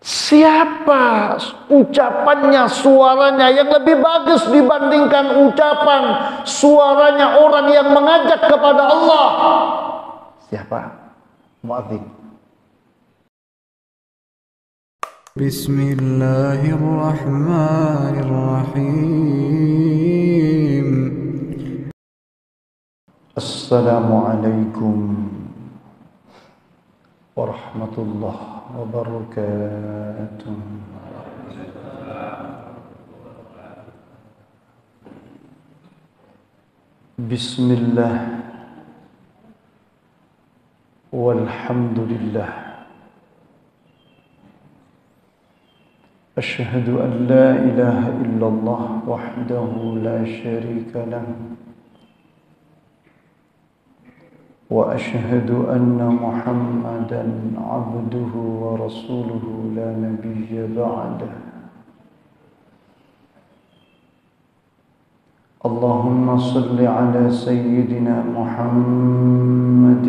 Siapa ucapannya, suaranya yang lebih bagus dibandingkan ucapan suaranya orang yang mengajak kepada Allah? Siapa? Muadzin. Bismillahirrahmanirrahim. Assalamualaikum warahmatullahi wabarakatuh. Bismillah walhamdulillah. Asyhadu an la ilaha illallah wahdahu la syarika lah. وأشهد أن محمدًا عبده ورسوله لا نبي بعده. اللهم صل على سيدنا محمد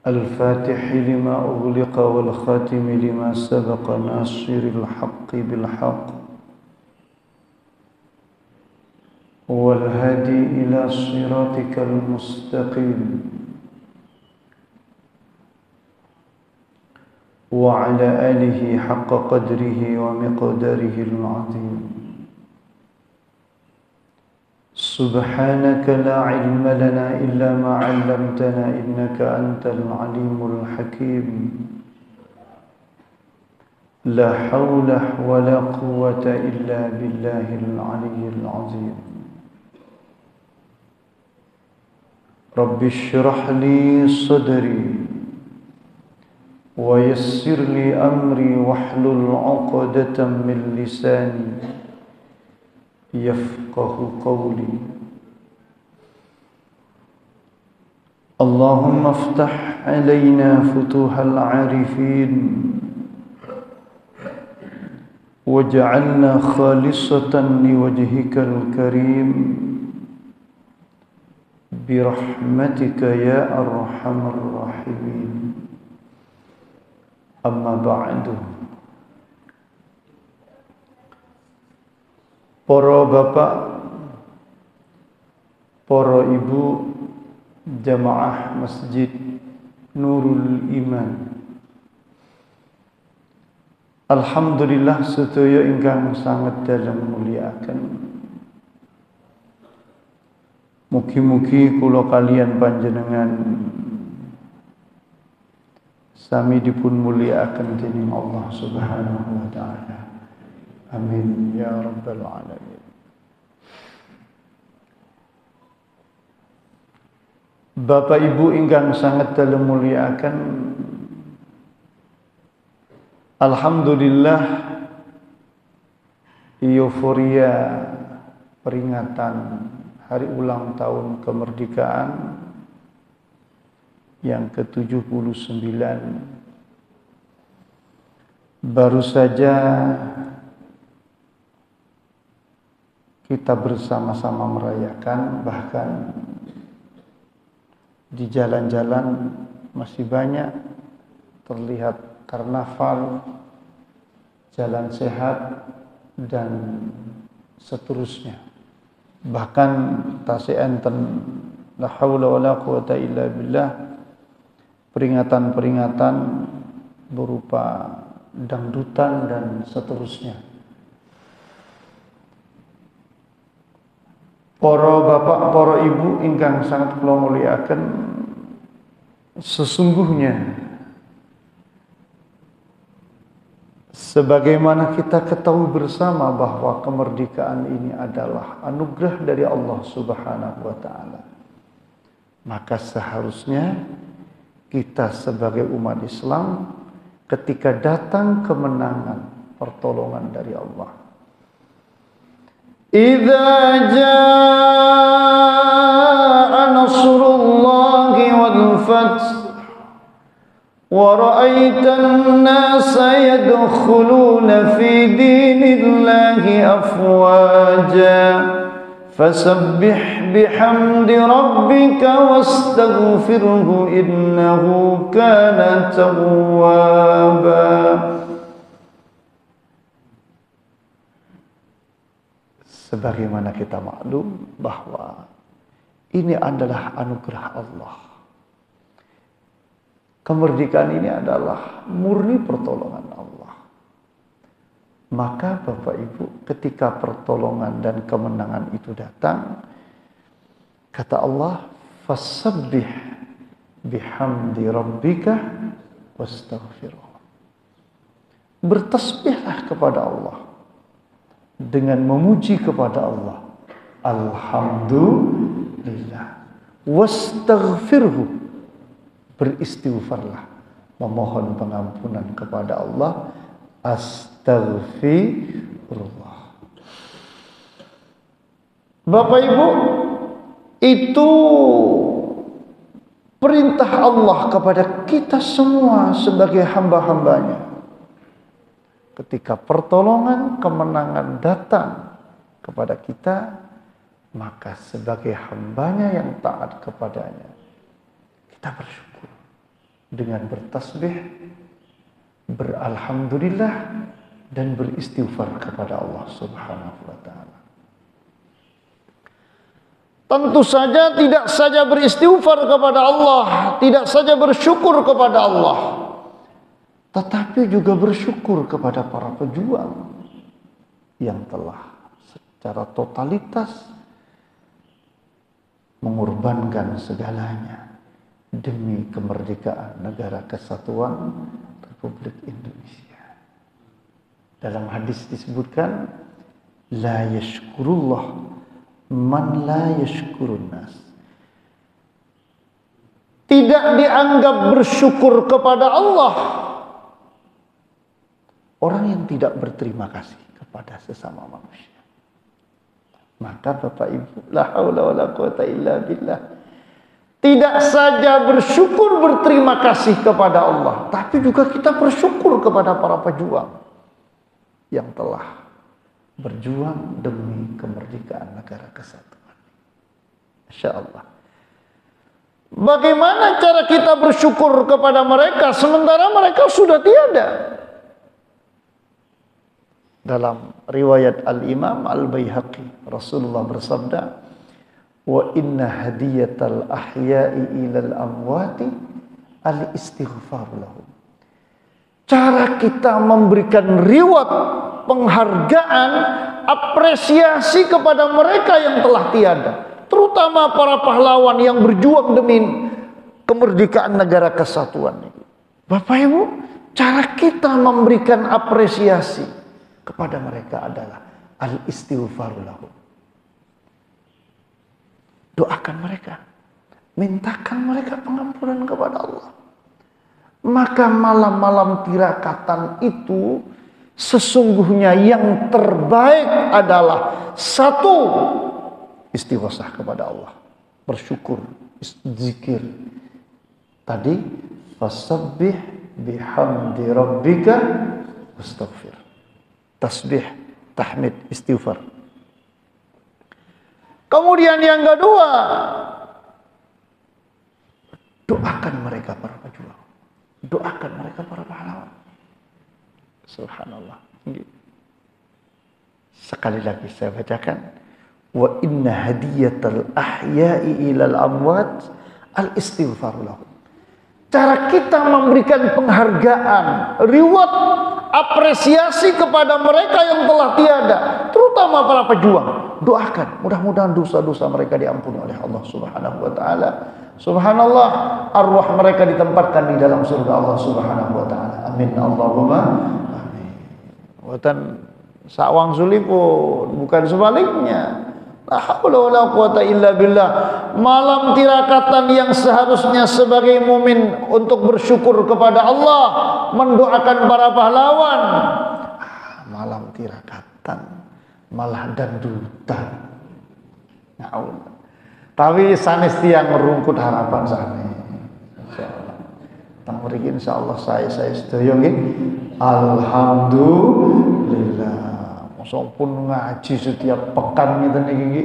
الفاتح لما أغلق والخاتم لما سبق ناصر الحق بالحق والهادي إلى صراطك المستقيم وعلى آله حق قدره ومقداره العظيم. سبحانك لا علم لنا إلا ما علمتنا إنك أنت العليم الحكيم. لا حول ولا قوة إلا بالله العلي العظيم. رب اشرح لي صدري ويسر لي أمري واحلل عقدة من لساني يفقه قولي. اللهم افتح علينا فتوح العارفين واجعلنا خالصة لوجهك الكريم برحمتك يا أرحم الراحمين. أما بعد. Para bapak, para ibu, jamaah Masjid Nurul Iman, alhamdulillah sedaya ingkang sangat dalem mulyakaken. Mugi-mugi kula kalian panjenengan sami dipun mulyakaken dening Allah Subhanahu wa taala. Amin ya rabbal alamin. Bapak Ibu ingkang sangat dalem mulyakaken, alhamdulillah euforia peringatan hari ulang tahun kemerdekaan yang ke-79 baru saja kita bersama-sama merayakan. Bahkan di jalan-jalan masih banyak terlihat karnaval, jalan sehat dan seterusnya. Bahkan tasih enten la haula wala quwata illa billah, peringatan-peringatan berupa dangdutan dan seterusnya. Para bapak, para ibu ingkang sangat kula mulyakaken, sesungguhnya sebagaimana kita ketahui bersama bahwa kemerdekaan ini adalah anugerah dari Allah Subhanahu wa taala, maka seharusnya kita sebagai umat Islam ketika datang kemenangan, pertolongan dari Allah, idza jaa nasrullahi wal fath wa ra'aitan nasa yadkhuluna fi dinillahi afwaja fasabbih bihamdi rabbika wastaghfirhu innahu kana tawwaba. Sebagaimana kita maklum bahwa ini adalah anugerah Allah. Kemerdekaan ini adalah murni pertolongan Allah. Maka Bapak Ibu, ketika pertolongan dan kemenangan itu datang, kata Allah, fasabbih bihamdi rabbika wastaghfirhu. Bertasbihlah kepada Allah dengan memuji kepada Allah. Alhamdulillah. Wastaghfirhu. Beristighfarlah, memohon pengampunan kepada Allah. Astaghfirullah. Bapak Ibu, itu perintah Allah kepada kita semua sebagai hamba-hambanya. Ketika pertolongan, kemenangan datang kepada kita, maka sebagai hambanya yang taat kepadanya, kita bersyukur dengan bertasbih, beralhamdulillah, dan beristighfar kepada Allah Subhanahu wa ta'ala. Tentu saja tidak saja beristighfar kepada Allah, tidak saja bersyukur kepada Allah, tetapi juga bersyukur kepada para pejuang yang telah secara totalitas mengorbankan segalanya demi kemerdekaan negara kesatuan Republik Indonesia. Dalam hadis disebutkan, la yashkurullah man la yashkurun nas. Tidak dianggap bersyukur kepada Allah orang yang tidak berterima kasih kepada sesama manusia. Maka Bapak Ibu, la haula wala quwata illa billah, tidak saja bersyukur berterima kasih kepada Allah, tapi juga kita bersyukur kepada para pejuang yang telah berjuang demi kemerdekaan negara kesatuan. Masya Allah. Bagaimana cara kita bersyukur kepada mereka sementara mereka sudah tiada? Dalam riwayat Al-Imam Al-Baihaqi, Rasulullah bersabda, wa inna hadiyatal ahya'i ilal amwati al-istighfar lahum. Cara kita memberikan reward, penghargaan, apresiasi kepada mereka yang telah tiada, terutama para pahlawan yang berjuang demi kemerdekaan negara kesatuan ini. Bapak Ibu, cara kita memberikan apresiasi kepada mereka adalah al-istighfaru lahum. Doakan mereka, mintakan mereka pengampunan kepada Allah. Maka malam-malam tirakatan itu sesungguhnya yang terbaik adalah satu, istighosah kepada Allah, bersyukur, zikir. Tadi fasabbih bihamdi rabbika wastaghfir. Tasbih, tahmid, istighfar. Kemudian yang kedua, doakan mereka para pejuang, doakan mereka para pahlawan. Subhanallah. Sekali lagi saya bacakan, wa inna hadiyatal ahya'i ilal amwat al-istighfaru lahum. Cara kita memberikan penghargaan, reward, apresiasi kepada mereka yang telah tiada, terutama para pejuang. Doakan, mudah-mudahan dosa-dosa mereka diampuni oleh Allah Subhanahu wa taala. Subhanallah, arwah mereka ditempatkan di dalam surga Allah Subhanahu wa taala. Amin Allahumma amin. Bukan sawang sulipun, bukan sebaliknya. La haula wala quwata illa billah. Malam tirakatan yang seharusnya sebagai mumin untuk bersyukur kepada Allah, mendoakan para pahlawan, malam tirakatan malah dangdutan. Na'udzubillah. Tapi sanes tiang merungkut harapan sanes. Insyaallah. Tang mriki insyaallah saya sedaya nggih. Alhamdulillah. sampun ngaji setiap pekan ngeten iki,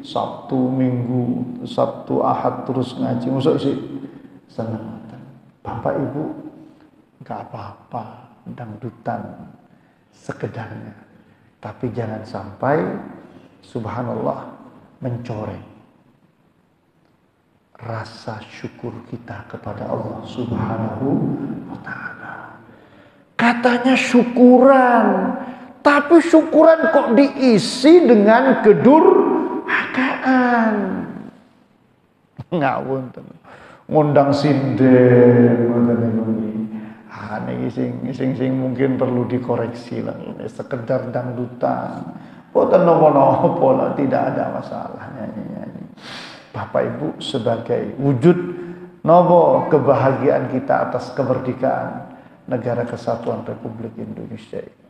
Sabtu, Minggu, Sabtu, Ahad terus ngaji. Mosok sih seneng ngoten. Bapak Ibu enggak apa-apa dangdutan sekedarnya. Tapi jangan sampai subhanallah mencoreng rasa syukur kita kepada Allah Subhanahu wa taala. Katanya syukuran, tapi syukuran kok diisi dengan kedurhakaan. Ngawonten. Ngundang sinden ngoten niku. Niki sing mungkin perlu dikoreksi lah ini sekedar dangdutan. Boten napa-napa lah, tidak ada masalah nyanyi-nyanyi. Bapak Ibu sebagai wujud nopo kebahagiaan kita atas kemerdekaan negara kesatuan Republik Indonesia ini.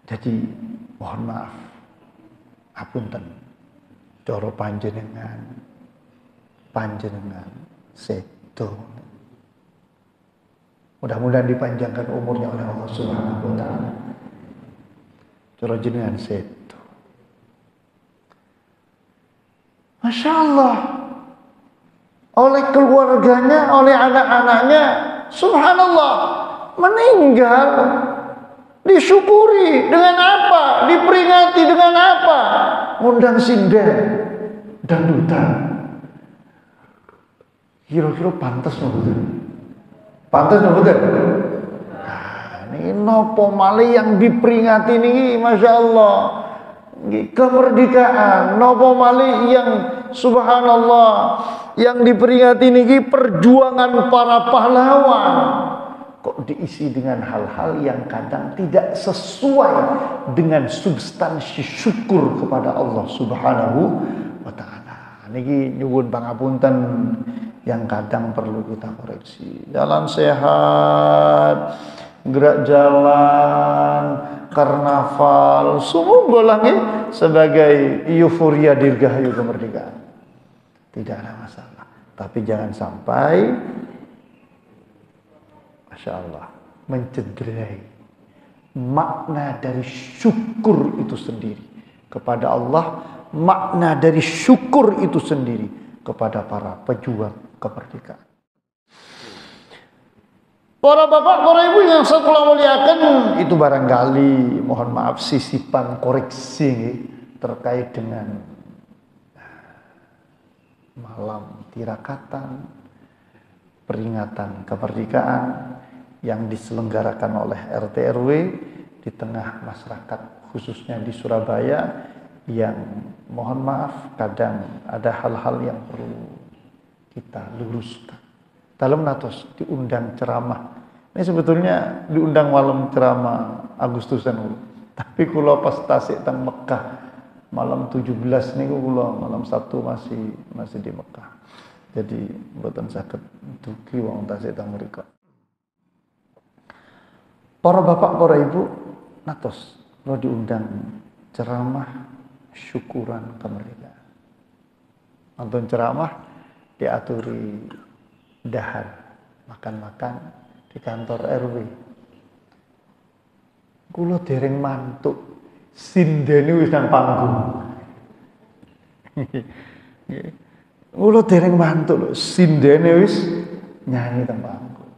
Jadi mohon maaf, apunten, coro panjenengan sedo. Mudah-mudahan dipanjangkan umurnya oleh Allah Subhanahu wa taala. Coro jenengan sedo. Masya Allah, oleh keluarganya, oleh anak-anaknya, subhanallah, meninggal. Disyukuri dengan apa? Diperingati dengan apa? Ngundang sinden dan duta. Kira-kira pantas betul? Pantas betul? Nah, ini nopo malih yang diperingati ini, masya Allah. Kemerdekaan, nopo malih yang subhanallah yang diperingati ini perjuangan para pahlawan. Kok diisi dengan hal-hal yang kadang tidak sesuai dengan substansi syukur kepada Allah Subhanahu wa taala. Niki nyuwun pangapunten yang kadang perlu kita koreksi. Jalan sehat, gerak jalan, karnaval, semua golongi sebagai euforia dirgahayu kemerdekaan. Tidak ada masalah. Tapi jangan sampai Masya Allah mencederai makna dari syukur itu sendiri kepada Allah, makna dari syukur itu sendiri kepada para pejuang kemerdekaan. Para bapak, para ibu yang saya muliakan, itu barangkali mohon maaf sisipan koreksi terkait dengan malam tirakatan peringatan kemerdekaan yang diselenggarakan oleh RT RW di tengah masyarakat khususnya di Surabaya yang mohon maaf kadang ada hal-hal yang perlu kita luruskan. Dalam natos diundang ceramah. Ini sebetulnya diundang malam ceramah Agustusan dulu. Tapi kula pas tasik teng Mekah malam 17 niku kula malam Sabtu masih di Mekah. Jadi mboten saged dugi wong tasik teng mriku. Para bapak, para ibu, natos kula diundang ceramah syukuran kemerdekaan. Nonton ceramah diaturi dahar, makan-makan di kantor RW. Kula dereng mantuk, sindene wis nang panggung. Kula dereng mantuk lho, sindene wis nyanyi teng panggung.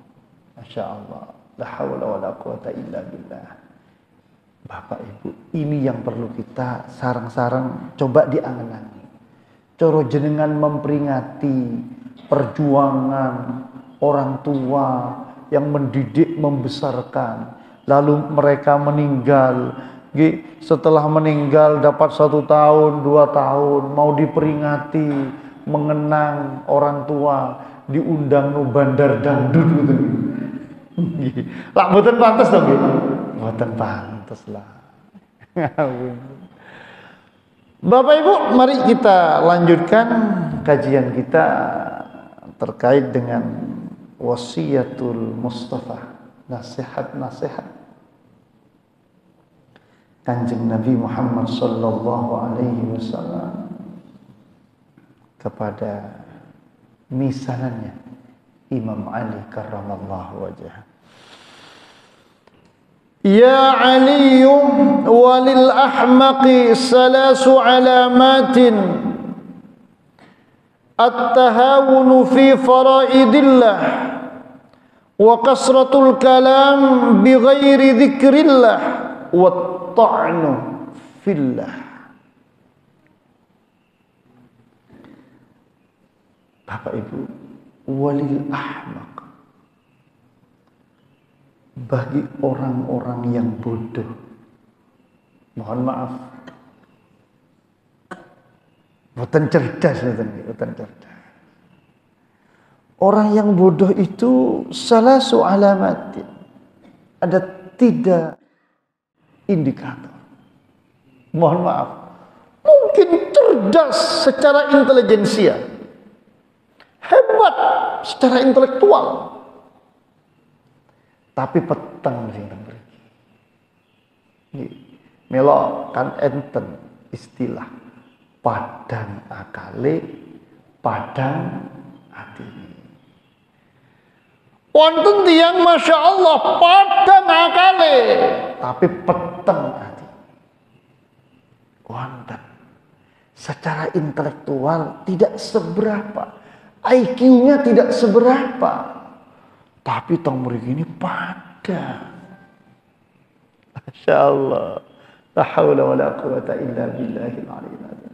Masya Allah, la haula wala quwata illa billah. Bapak Ibu, ini yang perlu kita sarang-sarang coba diangen-angen. Coro jenengan memperingati perjuangan orang tua yang mendidik, membesarkan, lalu mereka meninggal. Setelah meninggal dapat 1 tahun, 2 tahun, mau diperingati, mengenang orang tua, diundang no bandar dangdut gitu. Lah mboten pantes to nggih. Mboten pantes lah. Bapak Ibu, mari kita lanjutkan kajian kita terkait dengan wasiatul Mustafa, nasihat-nasihat Kanjeng Nabi Muhammad sallallahu alaihi wasallam kepada misanannya Imam Ali karramallahu wajhah. Ya Ali walil ahmaqi salasu alamatin at-tahawunu fi faraidillah wa kasratul kalam bi ghairi dzikrillah wa ta'nu fillah. Bapak Ibu, walil ahmaq, bagi orang-orang yang bodoh, mohon maaf, bukan cerdas, bukan cerdas. Orang yang bodoh itu salasu alamatin, ada 3 indikator. Mohon maaf, mungkin cerdas secara intelijensia, hebat secara intelektual, tapi peteng sing mriki. Melo kan enten istilah padang akale, padang atine. Wonten tiyang Masya Allah padang akale, tapi peteng ati. Wonten secara intelektual tidak seberapa, IQ-nya tidak seberapa, tapi tong mriki ini padang. Masya Allah, la haula wala quwata illa billahil aliyyil azim.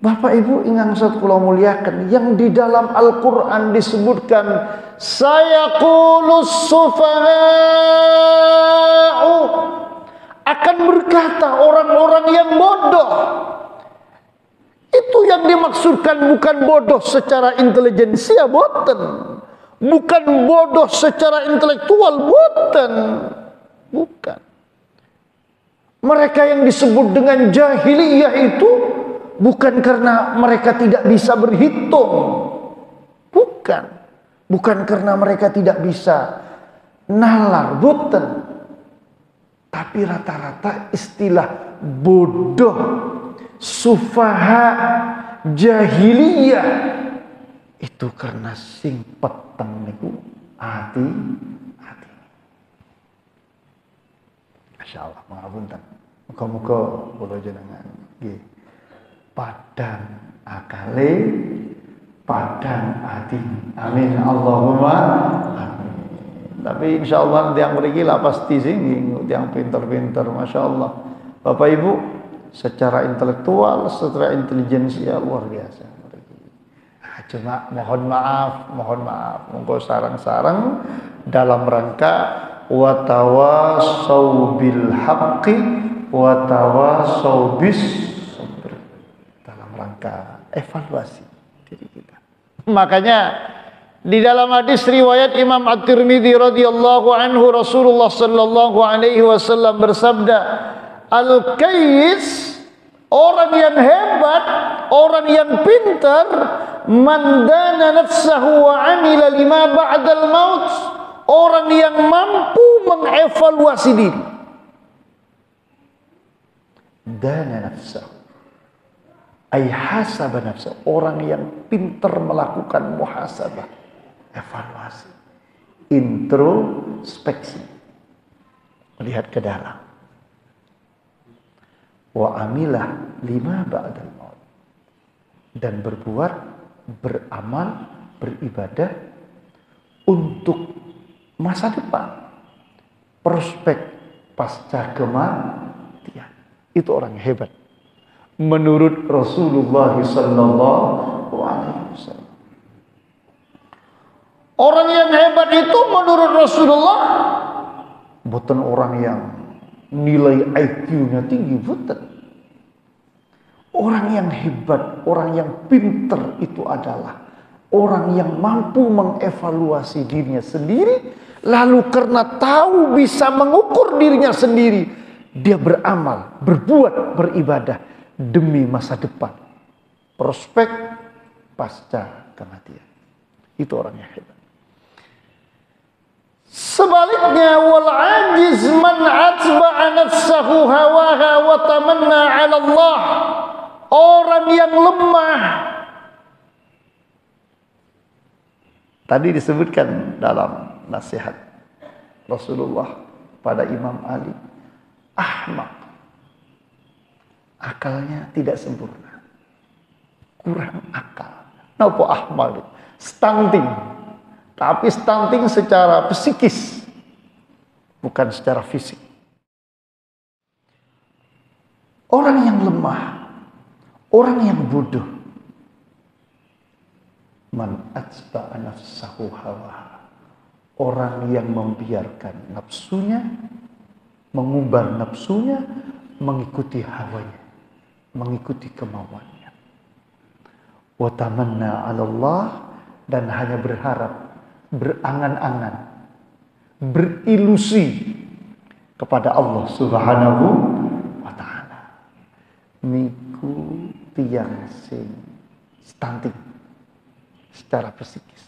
Bapak Ibu ingkang sadaya kula muliakan, yang di dalam Al-Qur'an disebutkan sayaqulus sufaha'u, akan berkata orang-orang yang bodoh. Itu yang dimaksudkan, bukan bodoh secara intelijensia, boten. Bukan bodoh secara intelektual, boten. Bukan. Mereka yang disebut dengan jahiliyah itu bukan karena mereka tidak bisa berhitung. Bukan. Bukan karena mereka tidak bisa nalar, boten. Tapi rata-rata istilah bodoh, sufaha, jahiliyah itu karena sing peteng niku ati. Masya Allah, mengapunten. Muga-muga kula jenengan nggih padang akale, padang ati. Amin Allahumma amin. Tapi insya Allah yang mriki lah pasti sing yang pinter-pinter, Masya Allah. Bapak Ibu, secara intelektual, secara intelijensia luar biasa. Cuma mohon maaf, monggo sareng-sareng dalam rangka watawasau bil haqqi watawasau bis sabr, dalam rangka evaluasi diri kita. Makanya di dalam hadis riwayat Imam At-Tirmidzi radhiyallahu anhu, Rasulullah sallallahu alaihi wasallam bersabda, al-kayyis, orang yang hebat, orang yang pintar, man dana nafsahu wa amila lima ba'dal maut, orang yang mampu mengevaluasi diri. Dana nafsahu, ay hasaba nafsahu, orang yang pintar melakukan muhasabah, evaluasi, introspeksi, melihat ke dalam. Wa amilah lima ba'dal maut, dan berbuat, beramal, beribadah untuk masa depan, prospek pasca kematian. Itu orang yang hebat menurut Rasulullah sallallahu alaihi wasallam. Orang yang hebat itu menurut Rasulullah bukan orang yang nilai IQ-nya tinggi, bukan. Orang yang hebat, orang yang pinter itu adalah orang yang mampu mengevaluasi dirinya sendiri, lalu karena tahu bisa mengukur dirinya sendiri, dia beramal, berbuat, beribadah demi masa depan, prospek pasca kematian. Itu orang yang hebat. Sebaliknya, wal ajiz man atba'a nafsahu hawaha wa tamanna 'ala Allah. Orang yang lemah, tadi disebutkan dalam nasihat Rasulullah pada Imam Ali, ahmak. Akalnya tidak sempurna. Kurang akal. Napa ahmak? Stunting. Tapi stunting secara psikis, bukan secara fisik. Orang yang lemah, orang yang bodoh, man atsba'a nafsahu hawaha, orang yang membiarkan nafsunya, mengumbar nafsunya, mengikuti hawanya, mengikuti kemauannya. Wa tamanna 'ala Allah, dan hanya berharap, berangan-angan, berilusi kepada Allah Subhanahu wa ta'ala. Niku tiyang sing stunting secara psikis.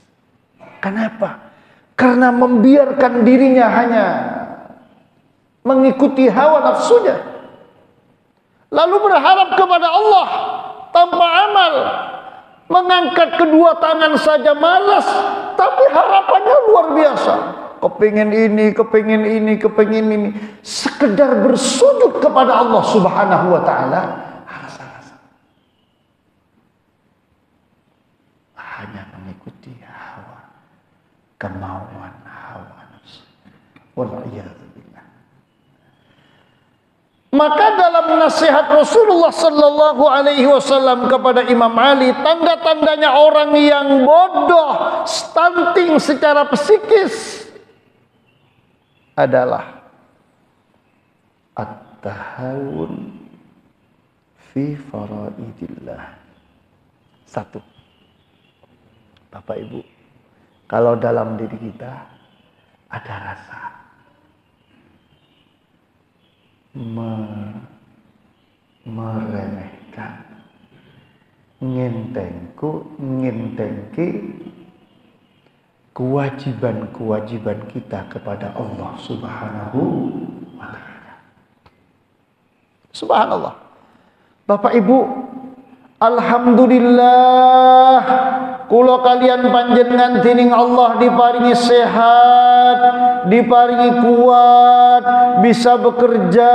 Kenapa? Karena membiarkan dirinya hanya mengikuti hawa nafsunya, lalu berharap kepada Allah tanpa amal, mengangkat kedua tangan saja malas, tapi harapannya luar biasa. Kepingin ini, kepingin ini, kepingin ini. Sekedar bersujud kepada Allah Subhanahu wa ta'ala, rasa-rasa hanya mengikuti hawa, kemauan hawa nafsu. Wal'iyadzubillah. Maka dalam nasihat Rasulullah sallallahu alaihi wasallam kepada Imam Ali, tanda-tandanya orang yang bodoh, stunting secara psikis adalah at-tahawun fi faraidillah. Satu, Bapak Ibu, kalau dalam diri kita ada rasa meremehkan, ngentengki kewajiban-kewajiban kita kepada Allah Subhanahu wa ta'ala. Subhanallah. Bapak Ibu, alhamdulillah kula kalian panjenengan dening Allah diparingi sehat, diparingi kuat, bisa bekerja,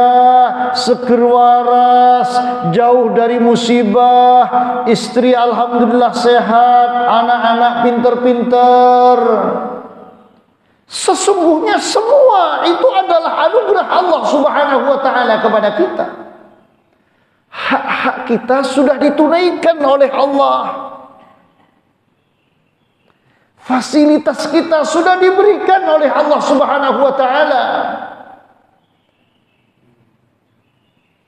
seger waras, jauh dari musibah, istri alhamdulillah sehat, anak-anak pinter-pinter. Sesungguhnya semua itu adalah anugerah Allah Subhanahu wa ta'ala kepada kita. Hak-hak kita sudah ditunaikan oleh Allah. Fasilitas kita sudah diberikan oleh Allah Subhanahu wa ta'ala.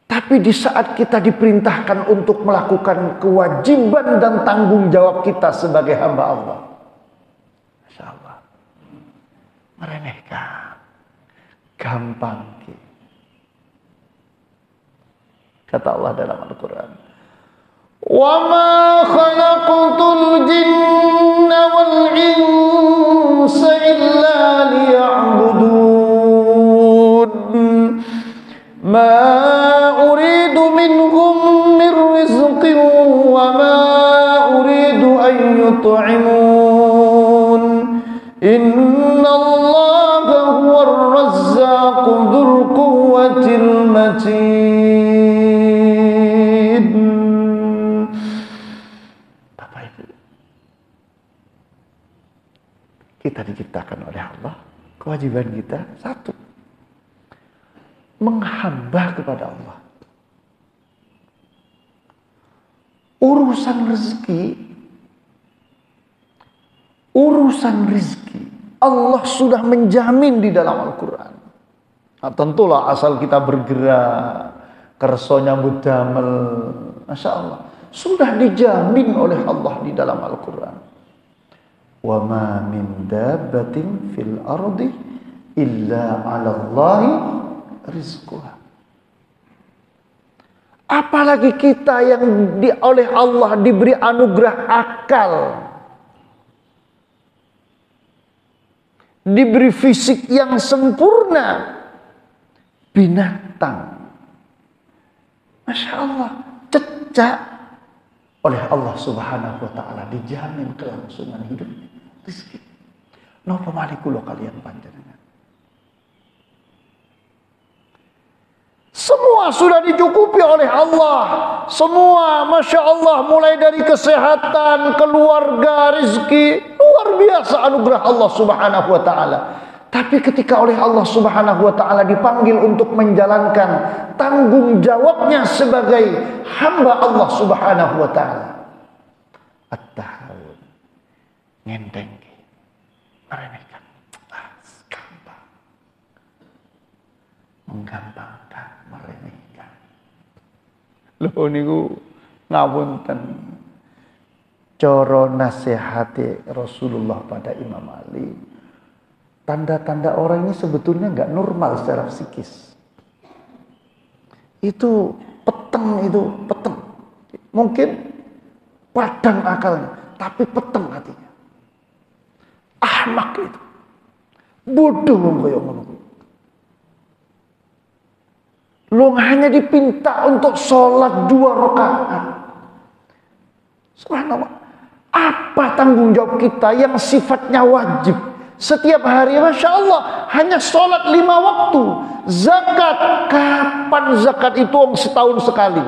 Tapi di saat kita diperintahkan untuk melakukan kewajiban dan tanggung jawab kita sebagai hamba Allah, Masya Allah, meremehkan, gampang. Kata Allah dalam Al-Quran, وَمَا خَلَقْتُ الْجِنَّ وَالْإِنسَ إِلَّا لِيَعْبُدُونَ مَا أُرِيدُ مِنْهُمْ مِنْ رِزْقٍ وَمَا أُرِيدُ أَنْ يُطْعِمُونَ إِنَّ اللَّهَ هُوَ الرَّزَّاقُ ذُو الْقُوَّةِ الْمَتِينُ. Kita diciptakan oleh Allah, kewajiban kita satu, menghamba kepada Allah. Urusan rezeki Allah sudah menjamin di dalam Al-Quran. Nah, tentulah asal kita bergerak, kersonya mudamel, Masya Allah, sudah dijamin oleh Allah di dalam Al-Quran. Wa ma min dabbatin fil ardi illa 'ala Allahi rizquha. Apalagi kita yang oleh Allah diberi anugerah akal, diberi fisik yang sempurna, binatang, Masya Allah, cecak oleh Allah Subhanahu wa ta'ala dijamin kelangsungan hidupnya, rezeki. Napa malih kula kalian panjenengan. Semua sudah dicukupi oleh Allah. Semua, Masya Allah, mulai dari kesehatan, keluarga, rezeki, luar biasa anugerah Allah Subhanahu wa ta'ala. Tapi ketika oleh Allah Subhanahu wa ta'ala dipanggil untuk menjalankan tanggung jawabnya sebagai hamba Allah Subhanahu wa ta'ala, at-tahawun, ngenteng, meremehkan, gampang, menggampangkan, meremehkan. Lho niku ngapunten, coro nasihati Rasulullah pada Imam Ali. Tanda-tanda orang ini sebetulnya nggak normal secara psikis. Itu peteng. Mungkin padang akalnya, tapi peteng hatinya. Ahmak itu. Bodoh kaya ngono. Lu hanya dipinta untuk sholat 2 rakaat. Subhanallah. Apa tanggung jawab kita yang sifatnya wajib? Setiap hari, Masya Allah, hanya sholat 5 waktu. Zakat, kapan zakat itu setahun sekali?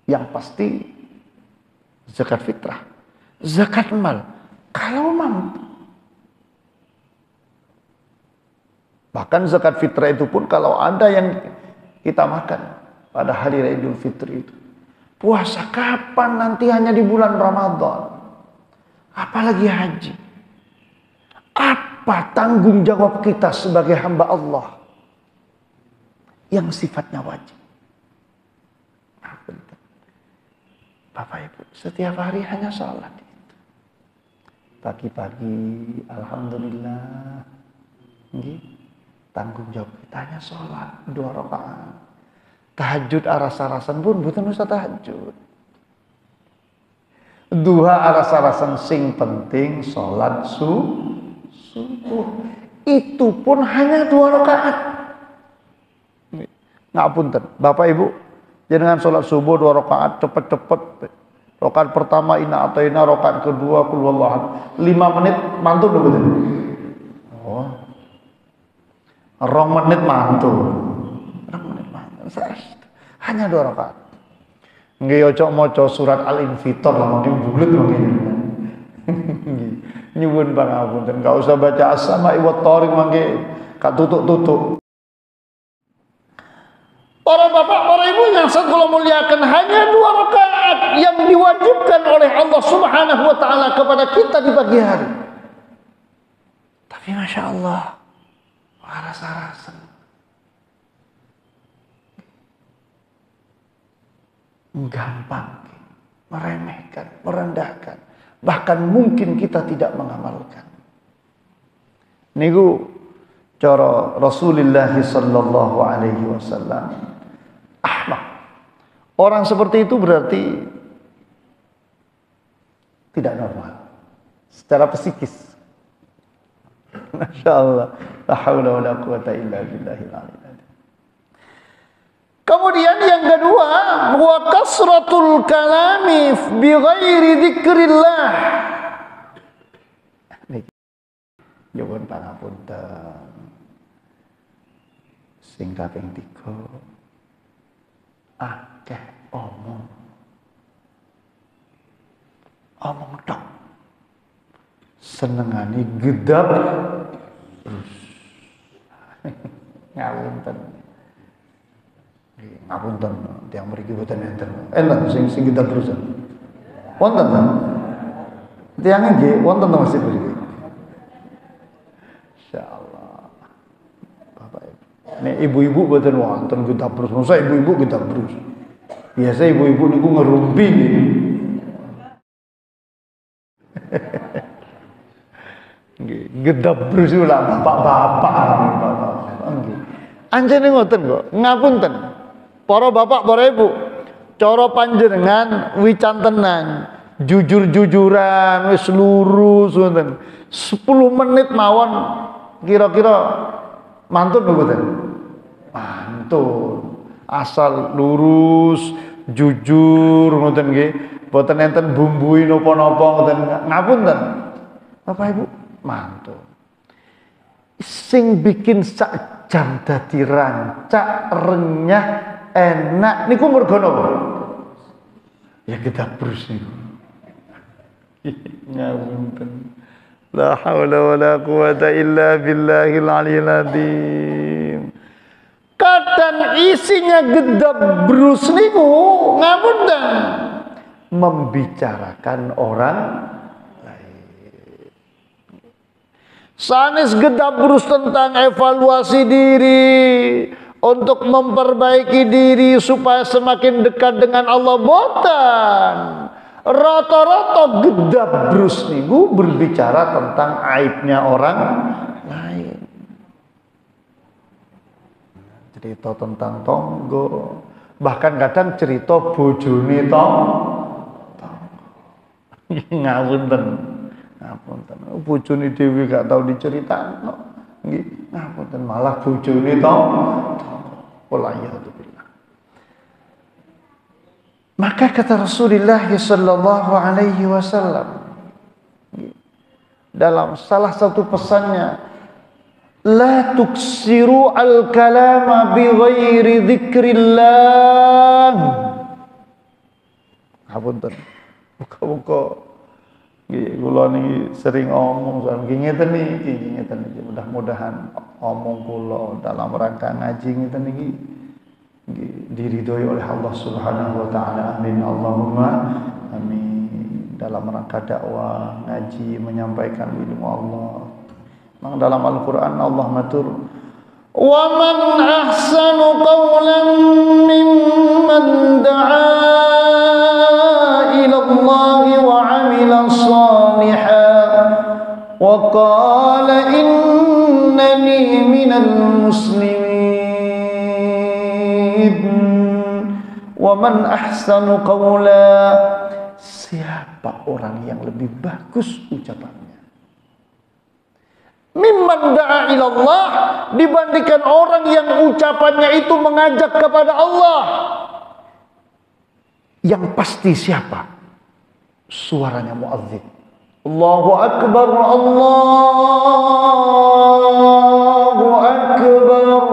Yang pasti zakat fitrah, zakat mal, kalau mampu. Bahkan zakat fitrah itu pun kalau ada yang kita makan pada hari raya Idul Fitri itu. Puasa kapan nanti hanya di bulan Ramadan? Apalagi haji. Apa tanggung jawab kita sebagai hamba Allah yang sifatnya wajib? Bapak Ibu, setiap hari hanya sholat. Pagi-pagi, alhamdulillah, tanggung jawab kita hanya sholat 2 rakaat. Tahajud aras-arasan pun bukan usah tahajud. Duha aras-arasan sing penting sholat subuh. Itu pun hanya 2 rakaat. Ngapunten, Bapak Ibu, jangan sholat subuh 2 rakaat cepet-cepet. Rakaat pertama inna ataina, rakaat kedua qul huwallahu 5 menit mantul betul. Oh. 2 menit mantul. 2 menit mantul. Hanya 2 rakaat. Nggih ojo maca surat Al-Infitar lah mungkin bulet mungkin. Nyuwun pangapunten, enggak usah baca as-sama'i wat thariq mangke kak tutuk-tutuk. Para bapak, para ibu yang saya kula muliakan, hanya 2 rakaat yang diwajibkan oleh Allah Subhanahu wa taala kepada kita di pagi hari. Tapi Masya Allah, waras-arasan. Gampang, meremehkan, merendahkan. Bahkan mungkin kita tidak mengamalkan. Niku cara Rasulullah sallallahu alaihi wasallam. Ahmak. Orang seperti itu berarti tidak normal secara psikis. Masya Allah. La haula wa la quwata illa billahil aliyyil. Kemudian yang kedua, wa kasratul kalami bi ghairi dzikrillah. Nyuwun pangapunten. Sing kaping 3, akeh omong. Omong tok. Senengane gedap terus. Ngapunten. Ngapunten tiyang mriki boten enten. Enten sing gedap terus. Wonten ta? Tiyang nggih wonten ta Mas mriki. Insyaallah. Bapak Ibu. Nek ibu-ibu boten wonten gedap terus. Masa ibu-ibu gedap terus. Biasa ibu-ibu niku ngerumpi. Nggih, gedap terus lah bapak-bapak. Nggih. Anjene ngoten kok. Ngapunten. Para bapak, para ibu, cara panjenengan wican tenan, jujur-jujuran, wis lurus ngoten. 10 menit mawon kira-kira mantun mboten? Mantun. Asal lurus, jujur ngoten nggih. Mboten enten bumbui napa-napa ngoten. Ngapunten. Bapak Ibu, mantun. sing bikin sak jam dadi rancak, renyah, enak niku mergo napa? Ya gedabrus niku. Ngapunten. La haula wala quwata illa billahil aliyil azim. Kadang isinya gedabrus niku ngapunten membicarakan orang lain. Sanes gedabrus tentang evaluasi diri untuk memperbaiki diri supaya semakin dekat dengan Allah boten. Rata-rata gedabrus niku berbicara tentang aibnya orang lain. Cerita tentang tonggo, bahkan kadang cerita bojone ngapunten. Bojone dhewe gak tau diceritakno. Nggih, ngapunten malah bojone wallahubillah. Maka kata Rasulullah sallallahu alaihi wasallam dalam salah satu pesannya, la tuksiru al-kalama bi ghairi dzikrillah. Ngapunten. Muga-muga nggih kula niki sering omong soal ngeten niki, mudah-mudahan omong kula dalam rangka ngaji ngeten niki diridhoi oleh Allah Subhanahu wa taala. Amin Allahumma amin. Dalam rangka dakwah, ngaji, menyampaikan ilmu Allah. Mang dalam Al-Qur'an Allah matur, "Wa man ahsanu qawlan mimman da'a ila Allah wa 'amila shalihan wa qala innani minal muslimin." Wa man ahsanu qawla, siapa orang yang lebih bagus ucapannya mimman da'a ilallah, dibandingkan orang yang ucapannya itu mengajak kepada Allah. Yang pasti siapa? Suaranya muadzin. Allahu akbar, Allahu akbar.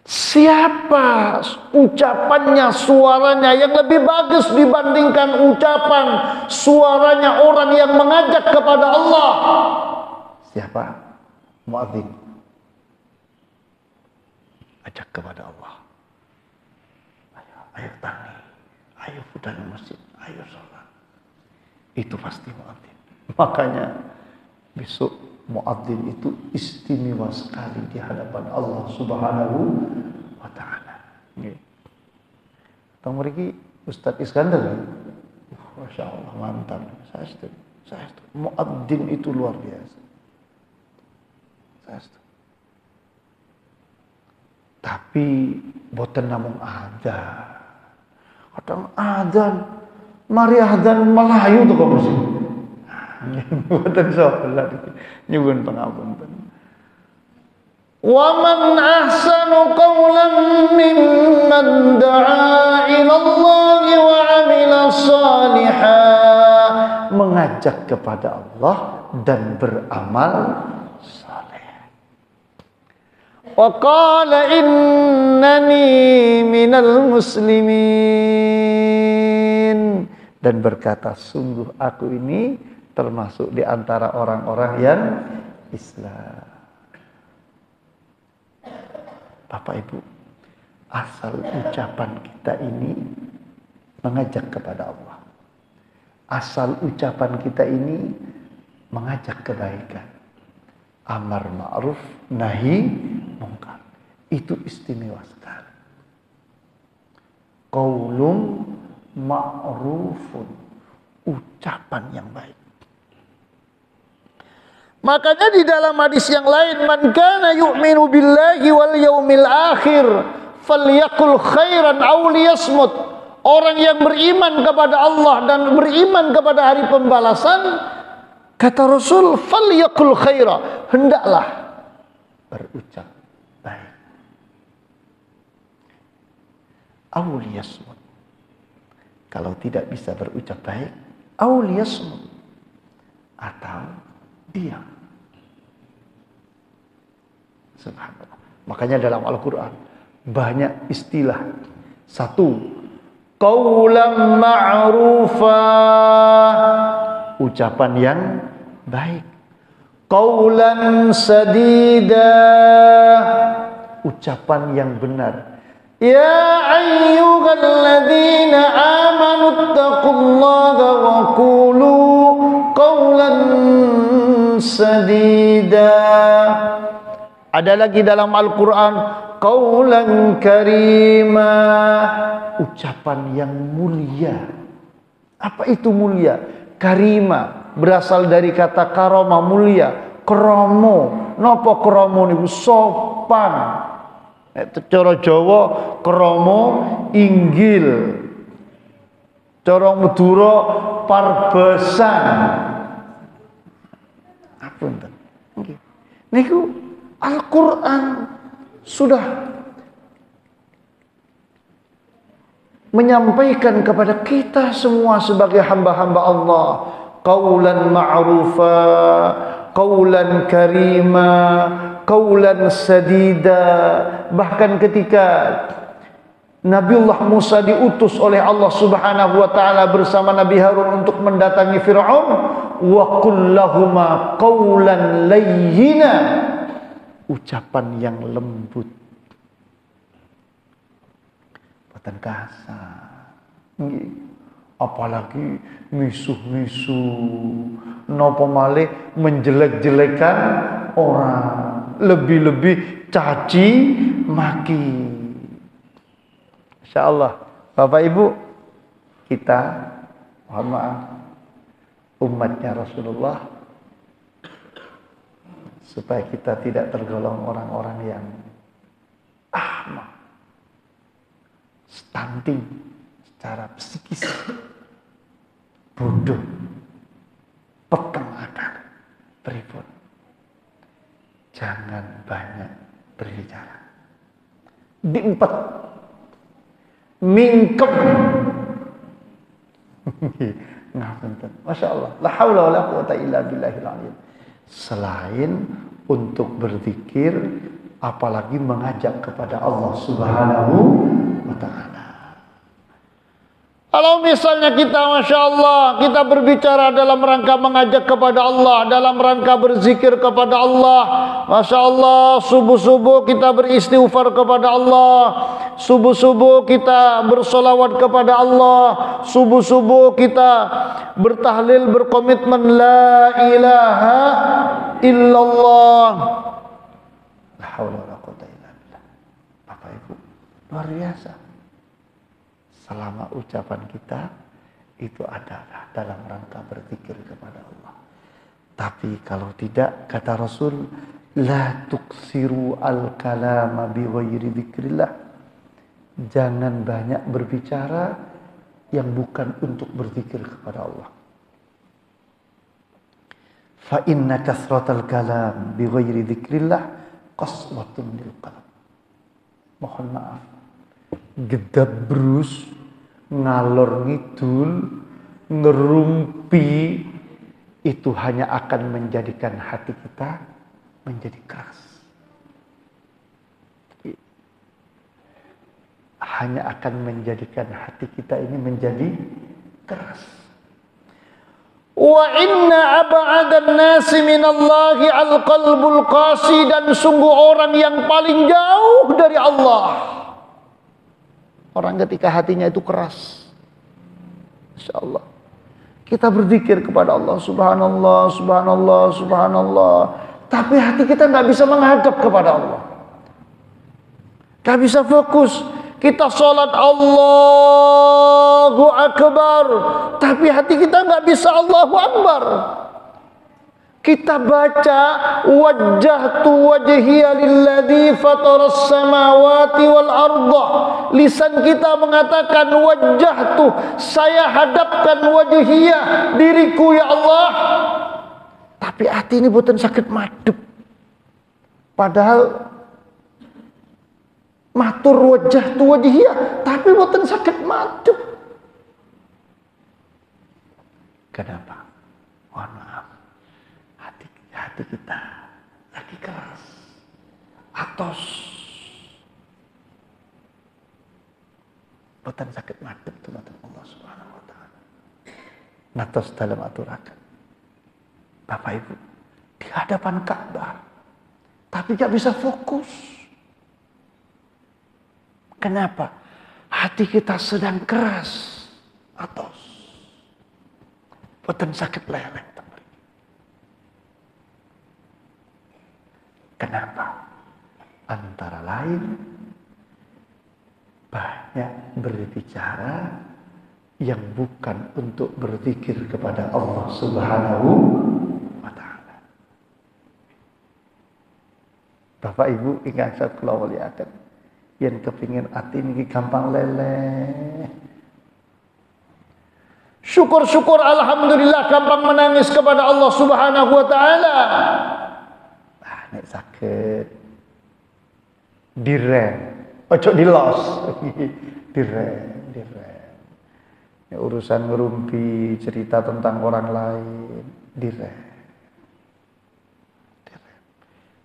Siapa ucapannya, suaranya yang lebih bagus dibandingkan ucapan suaranya orang yang mengajak kepada Allah? Siapa? Muadzin. Ajak kepada Allah. Ayo tani, ayo budal masjid, ayo sholat. Itu pasti muadzin. Makanya besok muadzin itu istimewa sekali di hadapan Allah Subhanahu wa taala. Nggih. Tong mriki Ustaz Iskandar. Masya Allah, mantap. Saya setuju. Muadzin itu luar biasa. Tapi boten namung adzan. Kadang adzan, mari adzan Melayu to kok mesti. Boten salat nyuwun pangapunten. Wa man ahsanu qawlan mimman da'a ila Allah wa 'amila shalihan, mengajak kepada Allah dan beramal saleh. Wa qala innani minal muslimin, dan berkata sungguh aku ini termasuk di antara orang-orang yang Islam. Bapak Ibu, asal ucapan kita ini mengajak kepada Allah, asal ucapan kita ini mengajak kebaikan, amar ma'ruf nahi mungkar, itu istimewa sekali. Qaulun ma'rufun, ucapan yang baik. Makanya di dalam hadis yang lain, man kana yu'minu billahi wal yaumil akhir falyaqul khairan aw liyasmut. Orang yang beriman kepada Allah dan beriman kepada hari pembalasan, kata Rasul, falyaqul khaira, hendaklah berucap baik. Aw liyasmut. Kalau tidak bisa berucap baik, aw liyasmut, atau diam. Subhanallah. Makanya dalam Al-Quran banyak istilah. Satu, qaulan ma'rufa, ucapan yang baik. Qaulan sadida, ucapan yang benar. Ya ayyuhalladzina amanu taqullaha wa qulu qaulan sadida. Ada lagi dalam Al-Quran, qaulan karima, ucapan yang mulia. Apa itu mulia? Karima berasal dari kata karoma, mulia. Kromo, nopo kromo niku sopan. Cara Jawa kromo inggil, cara Madura parbesan. Apa enten? Nggih. Niku Al-Quran sudah menyampaikan kepada kita semua sebagai hamba-hamba Allah, qaulan ma'rufa, qaulan karima, qaulan sadida. Bahkan ketika Nabiullah Musa diutus oleh Allah Subhanahu wa taala bersama Nabi Harun untuk mendatangi Firaun, wa qul lahuma qaulan layyina, ucapan yang lembut, bukan kasar. Apalagi misuh-misuh, napa malih menjelek-jelekan orang, lebih-lebih caci maki. Insyaallah Bapak Ibu, kita mohon maaf umatnya Rasulullah, supaya kita tidak tergolong orang-orang yang ahmak, stunting secara psikis, bodoh, peteng akal, pripun. Jangan banyak berbicara, diempet, mingkem. Ngapunten. Masya Allah, la haula wala quwata illa billahil aliyyil. Selain untuk berzikir, apalagi mengajak kepada Allah Subhanahu wa ta'ala. Kalau misalnya kita, Masya Allah, kita berbicara dalam rangka mengajak kepada Allah, dalam rangka berzikir kepada Allah, Masya Allah, subuh-subuh kita beristighfar kepada Allah, subuh-subuh kita bersolawat kepada Allah, subuh-subuh kita bertahlil, berkomitmen la ilaha illallah. La haula wala quwwata illa billah. Bapak Ibu, luar biasa. Selama ucapan kita itu adalah dalam rangka berzikir kepada Allah. Tapi kalau tidak, kata Rasul, la tuksiru al-kalama bi ghairi dzikrillah. Jangan banyak berbicara yang bukan untuk berzikir kepada Allah. Fa inna kasratal kalam bi ghairi dzikrillah qaswatun lil qalb. Mohon maaf, gedabrus, ngalor ngidul, ngerumpi, itu hanya akan menjadikan hati kita menjadi keras. Hanya akan menjadikan hati kita ini menjadi keras. Wa inna ab'adan nasi minallahi al-qalbul qasi, dan sungguh orang yang paling jauh dari Allah, orang ketika hatinya itu keras. Insya Allah kita berzikir kepada Allah, subhanallah, subhanallah, subhanallah, tapi hati kita nggak bisa menghadap kepada Allah, nggak bisa fokus. Kita sholat Allahu Akbar, tapi hati kita nggak bisa Allahu Akbar. Kita baca wajjahtu wajhiya lilladzi fataras samawati wal arda. Lisan kita mengatakan wajjahtu, saya hadapkan wajhiya, diriku ya Allah. Tapi hati ini boten sakit madhep. Padahal matur wajjahtu wajhiya, tapi boten sakit madhep. Kenapa? Mohon maaf. Hati kita lagi keras. atos. Boten sakit madhep dumateng Allah Subhanahu wa taala. Natos dalam aturakan. Bapak Ibu, di hadapan Ka'bah, tapi gak bisa fokus. Kenapa? Hati kita sedang keras, atos. Boten sakit leleng. Kenapa? Antara lain banyak berbicara yang bukan untuk berzikir kepada Allah Subhanahu wa taala. Bapak Ibu ingkang saged kula mulyakaken, yen kepingin ati niki gampang leleh. Syukur-syukur alhamdulillah gampang menangis kepada Allah Subhanahu wa taala. Nek sakit direm, ojo dilos. direm. Ini urusan ngerumpi, cerita tentang orang lain, direm.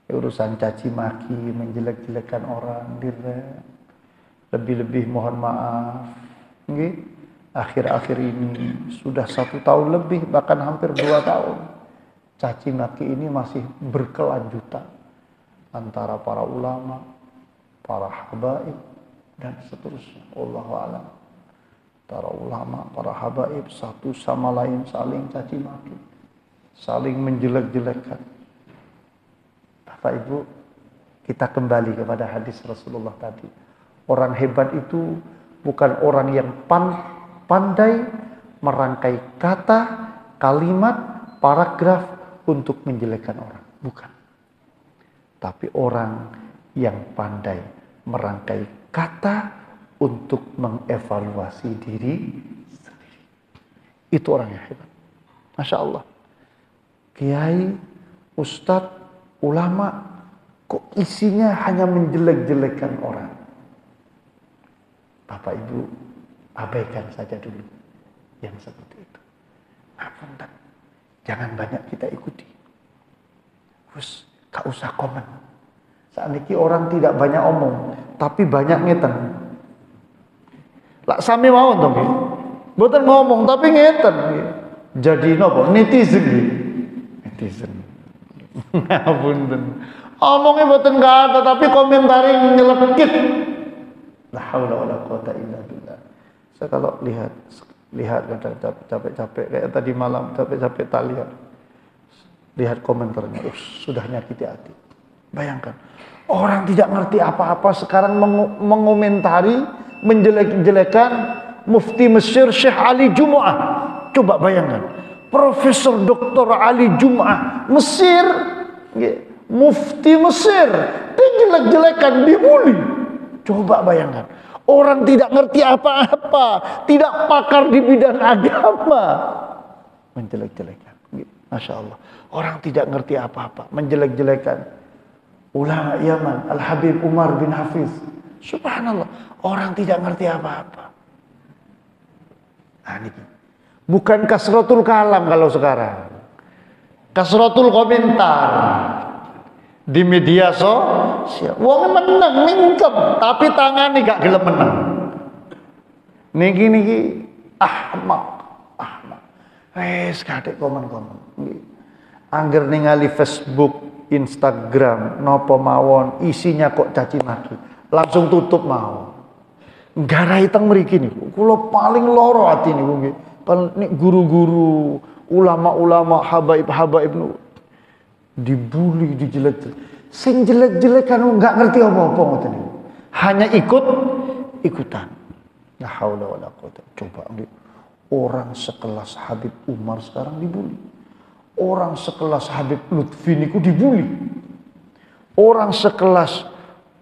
Ini urusan caci maki, menjelek-jelekan orang, direm. Lebih-lebih mohon maaf. Nggih, akhir-akhir ini sudah 1 tahun lebih, bahkan hampir 2 tahun. Caci maki ini masih berkelanjutan antara para ulama, para habaib, dan seterusnya. Wallahu a'lam. Para ulama, para habaib satu sama lain saling caci maki, saling menjelek-jelekan. Bapak Ibu, kita kembali kepada hadis Rasulullah tadi. Orang hebat itu bukan orang yang pandai merangkai kata, kalimat, paragraf untuk menjelekkan orang, bukan. Tapi orang yang pandai merangkai kata untuk mengevaluasi diri sendiri. Itu orang yang hebat. Masya Allah. Kiai, ustadz, ulama, kok isinya hanya menjelek-jelekan orang. Bapak Ibu, abaikan saja dulu yang seperti itu. Ngapunten. Jangan banyak kita ikuti. Terus gak usah komen. Saat ini orang tidak banyak omong, tapi banyak ngeten. Lak sami mawon to nggih. Mboten ngomong tapi ngeten nggih. Jadi napa? Netizen nggih. Netizen. Ngapunten. Omongnya mboten kata tapi komentari nyelekit. La haula wala quwata illa billah. Saya kalau lihat kadang capek-capek kayak tadi malam capek-capek tak lihat komentarnya, sudah nyakiti hati. Bayangkan, orang tidak ngerti apa-apa sekarang mengomentari, menjelek-jelekan Mufti Mesir Syekh Ali Jumu'ah. Coba bayangkan, Profesor Dr. Ali Jumu'ah Mesir, Mufti Mesir, dijelek-jelekan, dibully. Coba bayangkan, orang tidak ngerti apa-apa, tidak pakar di bidang agama, menjelek-jelekan. Masya Allah, orang tidak ngerti apa-apa, menjelek-jelekan ulama Yaman, Al-Habib Umar bin Hafiz. Subhanallah, orang tidak ngerti apa-apa. Nah, ini bukan kasratul kalam kalau sekarang, kasratul komentar di media sosial. Wong menang mingkem, tapi tangane gak gelem menang. Niki ahmak. Wes kadek komen-komen. Angger ningali Facebook, Instagram, nopo mawon, isinya kok caci maki. Langsung tutup mawon. Garai teng mriki niku, kula paling loro ati niku nggih. Nek guru-guru, ulama-ulama, habaib-habaib niku dibully, dijelek-jelek. Sing jelek-jelekan enggak ngerti apa-apa ngoten niku. Hanya ikutan. La haula wala quwata. Coba nggih. Orang sekelas Habib Umar sekarang dibully. Orang sekelas Habib Lutfi niku dibully. Orang sekelas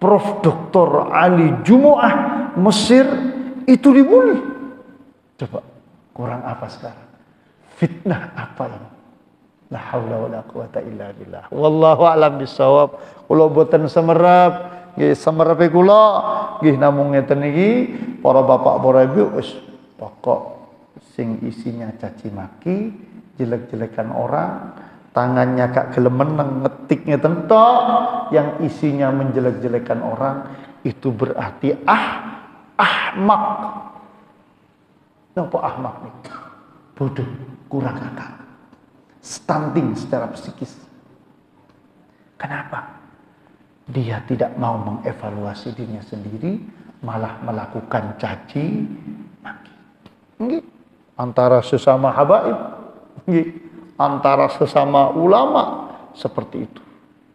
Prof. Dr. Ali Jumu'ah Mesir itu dibully. Coba kurang apa sekarang? Fitnah apa ini? La haula wala quwata illa billah. Wallahu a'lam bissawab. Kula boten semerap, nggih semerepe kula nggih namung ngeten iki para bapak para ibu wis pokok sing isinya caci maki, jelek-jelekan orang, tangannya kak gelem meneng, ngetiknya tentok, yang isinya menjelek-jelekan orang, itu berarti ahmak. Apa ahmak nih? Bodoh, kurang akal, stunting secara psikis. Kenapa? Dia tidak mau mengevaluasi dirinya sendiri, malah melakukan caci maki. Nggih. Antara sesama habaib, nggih. Antara sesama ulama, seperti itu.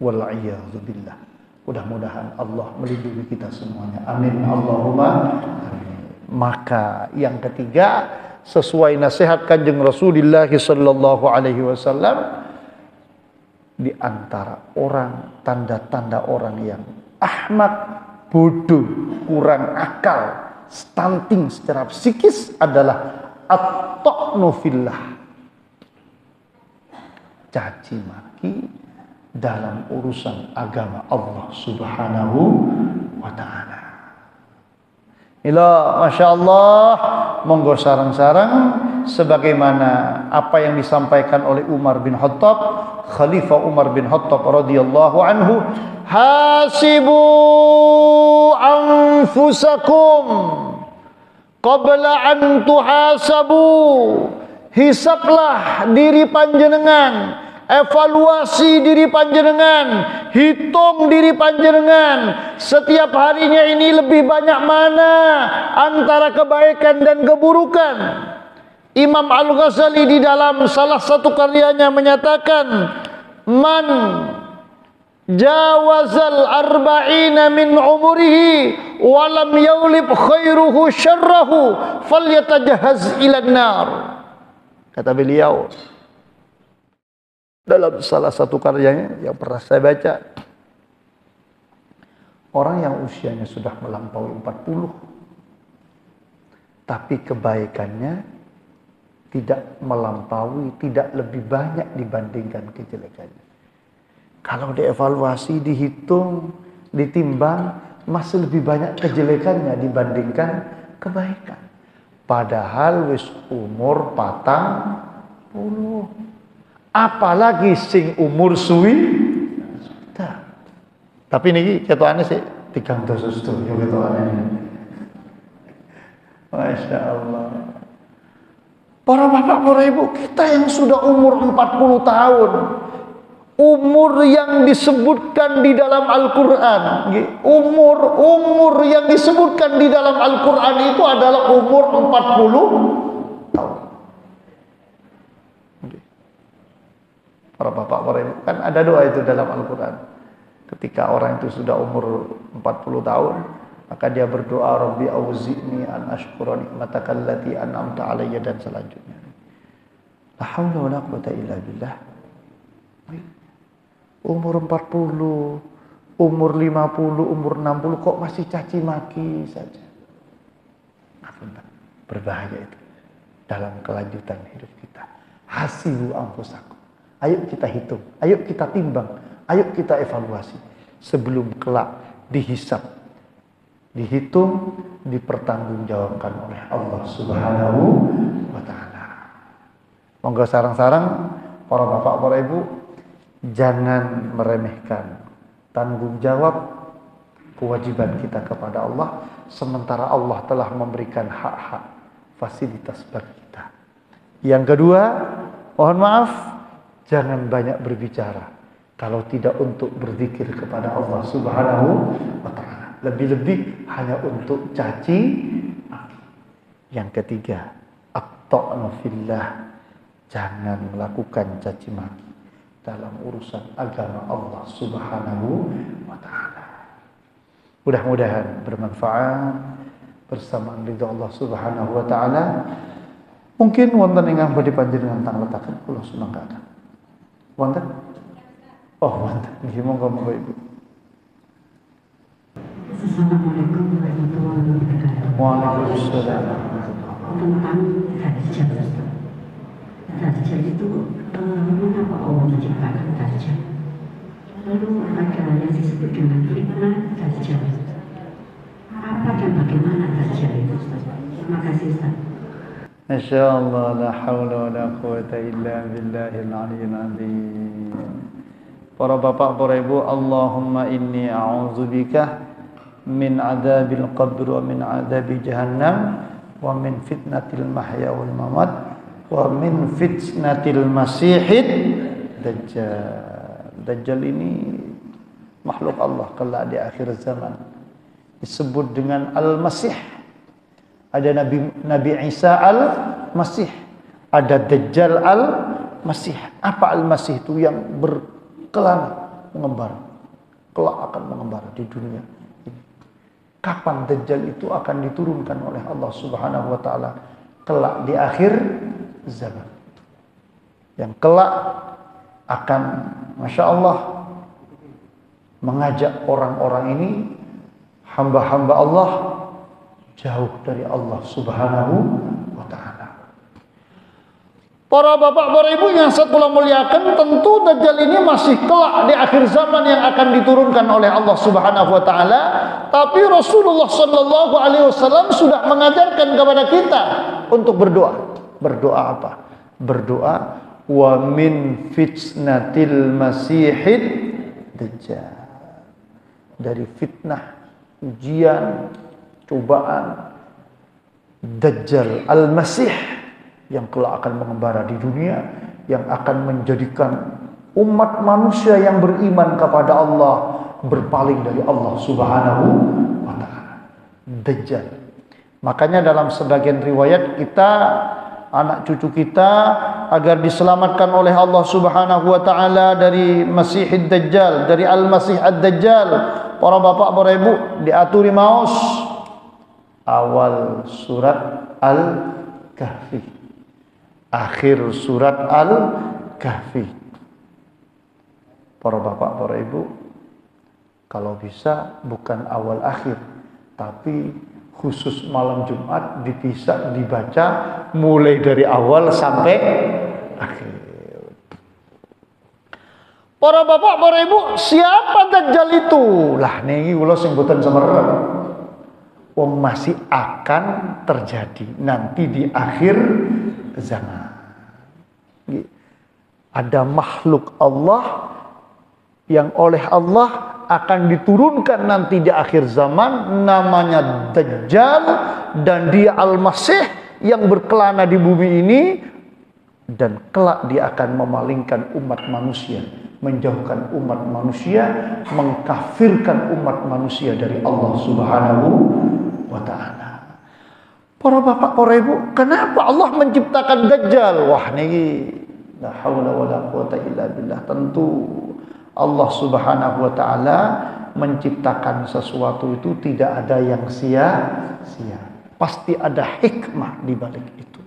Wal'iyadzubillah. Mudah-mudahan Allah melindungi kita semuanya. Amin. Allahumma amin. Maka yang ketiga, sesuai nasihat Kanjeng Rasulullah sallallahu alaihi wasallam, di antara orang, tanda-tanda orang yang ahmak, bodoh, kurang akal, stunting secara psikis adalah at-ta'nu fillah, caci maki dalam urusan agama Allah Subhanahu wa ta'ala. Ila, Masya Allah, monggo sarang-sarang sebagaimana apa yang disampaikan oleh Umar bin Khattab, Khalifah Umar bin Khattab radhiyallahu anhu, hasibu anfusakum qabla an tuhasabu. Hisablah diri panjenengan, evaluasi diri panjenengan, hitung diri panjenengan, setiap harinya ini lebih banyak mana antara kebaikan dan keburukan. Imam Al-Ghazali di dalam salah satu karyanya menyatakan, man jawazal arba'ina min umurihi walam yaulib khairuhu syarrahu falyatajahaz ilan nar. Kata beliau dalam salah satu karyanya yang pernah saya baca, orang yang usianya sudah melampaui 40 tapi kebaikannya tidak melampaui, tidak lebih banyak dibandingkan kejelekannya. Kalau dievaluasi, dihitung, ditimbang, masih lebih banyak kejelekannya dibandingkan kebaikan. Padahal wis umur 40. Apalagi sing umur suwi sudah. Tapi niki ketokane sik 300 sedaya ketokane. Masya Allah. Para bapak, para ibu, kita yang sudah umur 40 tahun, umur yang disebutkan di dalam Al-Quran, umur yang disebutkan di dalam Al-Quran itu adalah umur 40 tahun. Para bapak, para ibu, kan ada doa itu dalam Al-Quran. Ketika orang itu sudah umur 40 tahun, maka dia berdoa, Rabbi auzi'ni an ashkura nikmataka allati an'amta alayya, dan selanjutnya. La haula wala quwata illa billah. Umur 40, umur 50, umur 60 kok masih caci maki saja. Berbahaya itu dalam kelanjutan hidup kita. Hasibu anfusakum. Ayo kita hitung, ayo kita timbang, ayo kita evaluasi sebelum kelak dihisab, dihitung, dipertanggungjawabkan oleh Allah Subhanahu wa ta'ala. Monggo sarang-sarang para bapak, para ibu, jangan meremehkan tanggung jawab kewajiban kita kepada Allah, sementara Allah telah memberikan hak-hak fasilitas bagi kita. Yang kedua, mohon maaf, jangan banyak berbicara kalau tidak untuk berzikir kepada Allah Subhanahu wa ta'ala. Lebih-lebih hanya untuk caci maki. Yang ketiga, at-ta'nu fillah, jangan melakukan caci maki dalam urusan agama Allah Subhanahu wa ta'ala. Mudah-mudahan bermanfaat bersama ridha Allah Subhanahu wa ta'ala. Mungkin wonten ingkang badhe panjenengan tang letaken kula sumanggaken. Wonten? Oh, wonten. Nggih, monggo Ibu. Assalamualaikum warahmatullahi wabarakatuh. Waalaikumsalam. Tentang dajjal. Dajjal itu mengapa Allah menciptakan dajjal? Lalu ada yang disebut dengan fitnah dajjal. Apa dan bagaimana dajjal itu, Ustaz? Terima kasih, Ustaz. Masya Allah, la hawla wa la quwata illa billahil aliyyil azim. Para bapak, para ibu, Allahumma inni a'udzubika min adzabil qabr wa min adzabi jahannam wa min fitnatil mahya wal mamat wa min fitnatil masihid dajjal. Dajjal ini makhluk Allah kelak di akhir zaman, disebut dengan Al-Masih. Ada Nabi Isa Al-Masih, ada Dajjal Al-Masih. Apa Al-Masih itu? Yang berkelana mengembara, kelak akan mengembara di dunia. Kapan Dajjal itu akan diturunkan oleh Allah Subhanahu wa taala? Kelak di akhir zaman. Yang kelak akan, Masya Allah, mengajak orang-orang ini, hamba-hamba Allah, jauh dari Allah Subhanahu wa ta'ala. Para bapak, para ibu yang saya muliakan, tentu Dajjal ini masih kelak di akhir zaman yang akan diturunkan oleh Allah Subhanahu wa ta'ala. Tapi Rasulullah sallallahu alaihi wasallam sudah mengajarkan kepada kita untuk berdoa. Berdoa apa? Berdoa wa min fitnatil masihid dajjal. Dari fitnah, ujian, cobaan Dajjal Al-Masih yang kelak akan mengembara di dunia, yang akan menjadikan umat manusia yang beriman kepada Allah berpaling dari Allah Subhanahu wa ta'ala. Dajjal. Makanya dalam sebagian riwayat kita, anak cucu kita, agar diselamatkan oleh Allah Subhanahu wa ta'ala dari Masihid Dajjal, dari Al-Masih Ad-Dajjal, para bapak, para ibu, diaturi maos awal surat Al-Kahfi, akhir surat Al-Kahfi. Para bapak, para ibu, kalau bisa bukan awal akhir, tapi khusus malam Jumat bisa dibaca mulai dari awal sampai akhir. Para bapak, para ibu, siapa Dajjal itu? Lah niki kula sing boten semerep. Wong masih akan terjadi nanti di akhir zaman. Ada makhluk Allah yang oleh Allah akan diturunkan nanti di akhir zaman, namanya Dajjal, dan dia Al-Masih yang berkelana di bumi ini, dan kelak dia akan memalingkan umat manusia, menjauhkan umat manusia, mengkafirkan umat manusia dari Allah Subhanahu wa ta'ala. Para bapak, para ibu, kenapa Allah menciptakan Dajjal? Wah, ini la haula wala quwata illa billah. Tentu Allah Subhanahu wa ta'ala menciptakan sesuatu itu tidak ada yang sia-sia. Pasti ada hikmah di balik itu.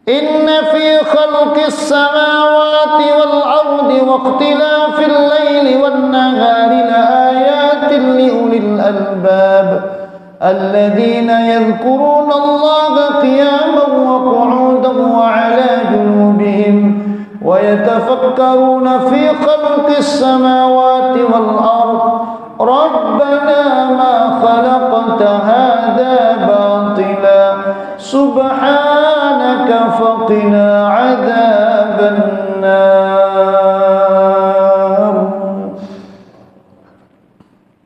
Inna fi khalqis samawati wal ardi wa ikhtilafil laili wan nahari la ayatin li ulil albab الذين يذكرون الله قياما وقعودا وعلى جنوبهم ويتفكرون في خلق السماوات والأرض ربنا ما خلقت هذا باطلا سبحانك فقنا عذاب النار.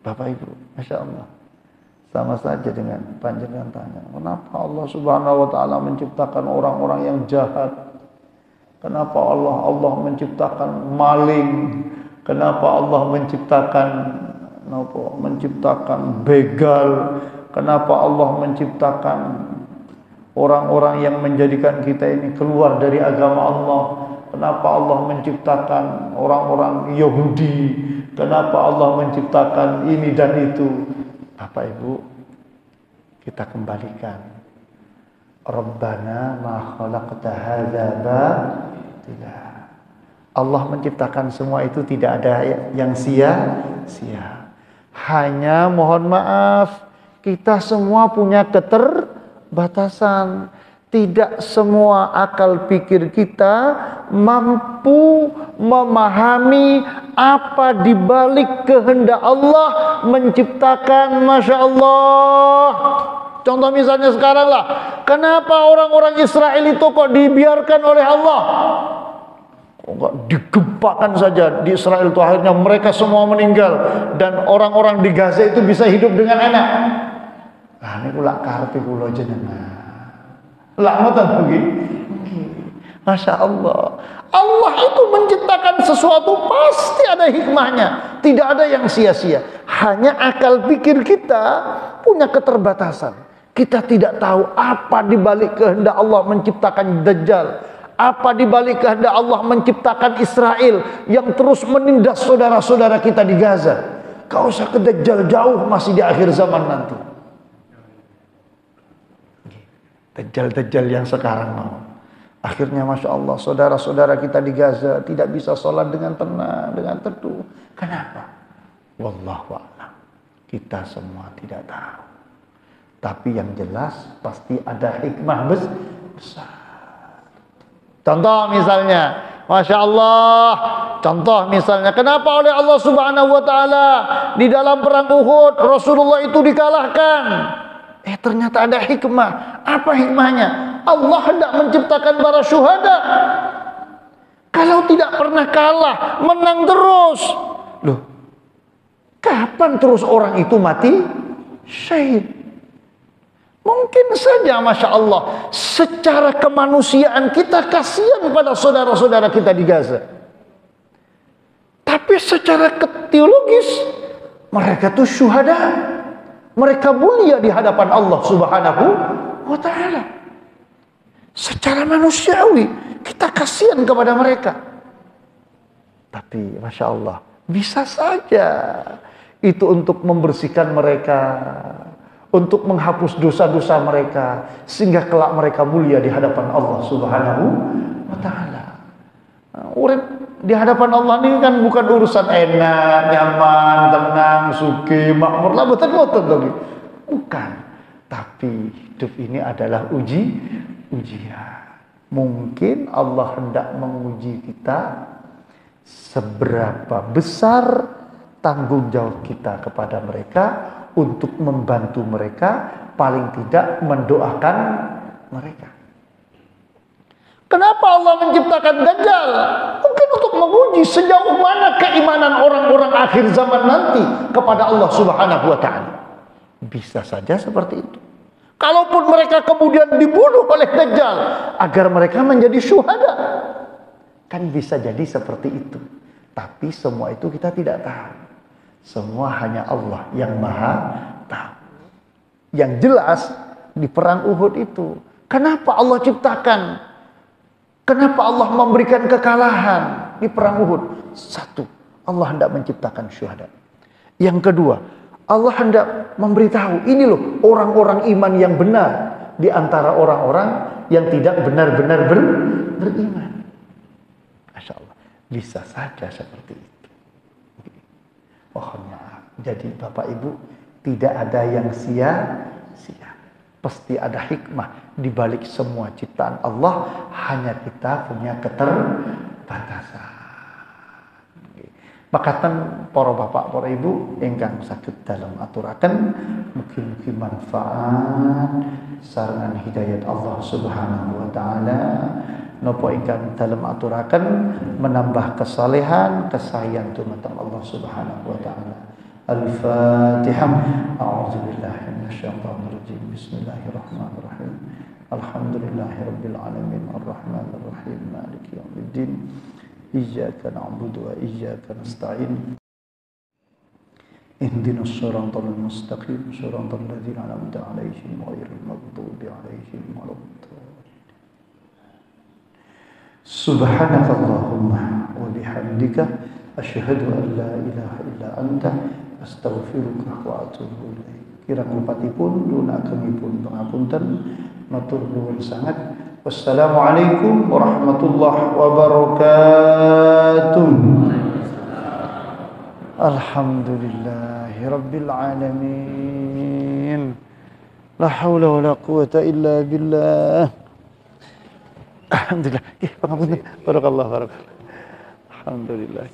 Bapak Ibu, Masya Allah, sama saja dengan panjenengan tanya, kenapa Allah Subhanahu wa ta'ala menciptakan orang-orang yang jahat? Kenapa Allah menciptakan maling? Kenapa Allah menciptakan begal? Kenapa Allah menciptakan orang-orang yang menjadikan kita ini keluar dari agama Allah? Kenapa Allah menciptakan orang-orang Yahudi? Kenapa Allah menciptakan ini dan itu? Bapak Ibu, kita kembalikan. Rabbana ma khalaqta hadza batila. Allah menciptakan semua itu tidak ada yang sia-sia. Hanya mohon maaf, kita semua punya keterbatasan. Tidak semua akal pikir kita mampu memahami apa dibalik kehendak Allah menciptakan, Masya Allah, Contoh misalnya sekarang lah, kenapa orang-orang Israel itu kok dibiarkan oleh Allah? Kok digempakan saja di Israel itu, akhirnya mereka semua meninggal dan orang-orang di Gaza itu bisa hidup dengan enak. Nah, ini kula karepe kula jenengan. Lah ngoten nggih. Masya Allah. Allah itu menciptakan sesuatu pasti ada hikmahnya. Tidak ada yang sia-sia. Hanya akal pikir kita punya keterbatasan. Kita tidak tahu apa dibalik kehendak Allah menciptakan Dajjal. Apa dibalik kehendak Allah menciptakan Israel yang terus menindas saudara-saudara kita di Gaza. Kau usah ke Dajjal, jauh masih di akhir zaman nanti. Dajjal-dajjal yang sekarang mau. Akhirnya Masya Allah, saudara-saudara kita di Gaza tidak bisa sholat dengan tenang, dengan teduh. Kenapa? Wallahu a'lam. Kita semua tidak tahu. Tapi yang jelas pasti ada hikmah besar. Contoh misalnya, Masya Allah, contoh misalnya, kenapa oleh Allah Subhanahu wa Ta'ala di dalam perang Uhud Rasulullah itu dikalahkan? Ternyata ada hikmah. Apa hikmahnya? Allah hendak menciptakan para syuhada. Kalau tidak pernah kalah, menang terus. Loh, kapan terus orang itu mati syahid? Mungkin saja, Masya Allah, secara kemanusiaan kita kasihan pada saudara-saudara kita di Gaza. Tapi secara teologis, mereka tuh syuhada. Mereka mulia di hadapan Allah Subhanahu wa Ta'ala. Secara manusiawi kita kasihan kepada mereka. Tapi Masya Allah, bisa saja itu untuk membersihkan mereka, untuk menghapus dosa-dosa mereka, sehingga kelak mereka mulia di hadapan Allah Subhanahu wa Ta'ala. Urip di hadapan Allah ini kan bukan urusan enak, nyaman, tenang, suki, makmur lah, betul-betul lagi. Bukan. Tapi hidup ini adalah ujian. Mungkin Allah hendak menguji kita seberapa besar tanggung jawab kita kepada mereka untuk membantu mereka, paling tidak mendoakan mereka. Kenapa Allah menciptakan Dajjal? Mungkin untuk menguji sejauh mana keimanan orang-orang akhir zaman nanti kepada Allah Subhanahu wa Ta'ala. Bisa saja seperti itu. Kalaupun mereka kemudian dibunuh oleh Dajjal agar mereka menjadi syuhada, kan bisa jadi seperti itu. Tapi semua itu kita tidak tahu. Semua hanya Allah yang Maha tahu. Yang jelas di perang Uhud itu, kenapa Allah ciptakan? Kenapa Allah memberikan kekalahan di perang Uhud? Satu, Allah hendak menciptakan syuhada. Yang kedua, Allah hendak memberitahu, ini loh orang-orang iman yang benar di antara orang-orang yang tidak benar-benar beriman. Masya Allah, bisa saja seperti itu. Mohon maaf. Jadi Bapak Ibu, tidak ada yang sia-sia. Pasti ada hikmah di balik semua ciptaan Allah, hanya kita punya keterbatasan. Makatan para bapak, para ibu ingkang saged dalam aturaken mugi-mugi manfaat sarangan hidayat Allah Subhanahu wa Ta'ala. Napa ingkang dalam aturaken menambah kesalehan, kesayangan dumateng Allah Subhanahu wa Ta'ala. Al-Fatihah. A'udzubillahi minasyaitonir rajim. Bismillahirrahmanirrahim. Alhamdulillahirabbil alamin arrahmanir rahim maliki yaumiddin. Iyyaka na'budu wa iyyaka nasta'in. Ihdinas siratal mustaqim, siratal ladzina an'amta 'alaihim ghairil maghdubi 'alaihim waladdallin. Subhanakallahumma wa bihamdika asyhadu an la ilaha illa anta astaghfiruka wa atubu ilaik. Kirang lepatipun dunakemipun pangapunten, matur nuwun sanget. Wassalamualaikum warahmatullahi wabarakatuh. Alhamdulillahi rabbil alamin. La haula wala quwata illa billah. Alhamdulillah. Pangapunten. Barakallah. Alhamdulillah.